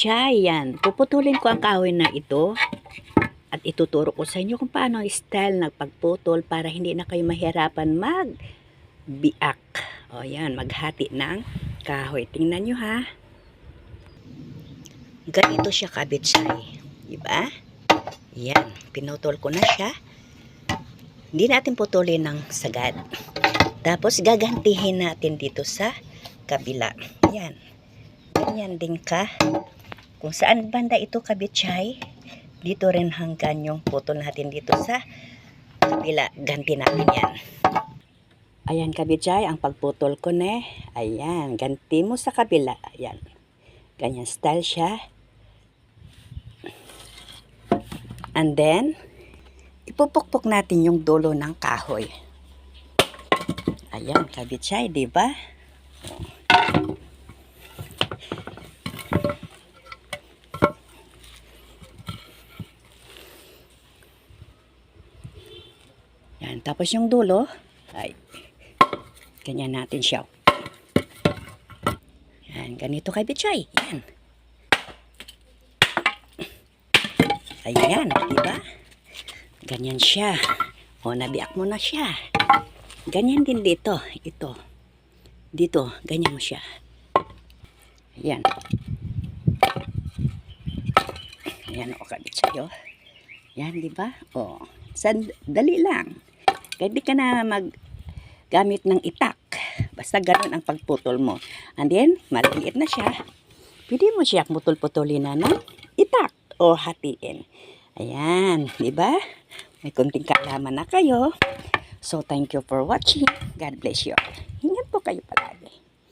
Yan. Puputulin ko ang kahoy na ito at ituturo ko sa inyo kung paano ang style ng pagputol para hindi na kayo mahirapan magbiak. O yan, maghati ng kahoy. Tingnan nyo ha. Ganito siya kabitsay. Diba? Yan. Pinutol ko na siya. Hindi natin putulin ng sagad. Tapos gagantihin natin dito sa kabila. Yan. Ganyan din ka. Kung saan banda ito kabitsay, dito rin hanggang yung putol natin dito sa kabila. Ganti natin yan. Ayan kabitsay, ang pagputol ko na. Ayan, ganti mo sa kabila. Ayan. Ganyan style siya. And then, ipupukpok natin yung dulo ng kahoy. Ayan kabitsay, diba? Yan, tapos yung dulo, ay, ganyan natin siya. Yan, ganito kabitsay. Yan. Ayan, diba? Ganyan siya. O, nabiak mo na siya. Ganyan din dito. Ito. Dito, ganyan mo siya. Ayan. Ayan, o, kabitsay, o. Yan, diba? O, dali lang. Kahit di ka na maggamit ng itak. Basta ganun ang pagputol mo. And then, maliit na siya. Pwede mo siya putol-putulin na ng itak o hatiin. Ayan, di ba? May kunting kaalaman na kayo. So, thank you for watching. God bless you. Ingat po kayo palagi.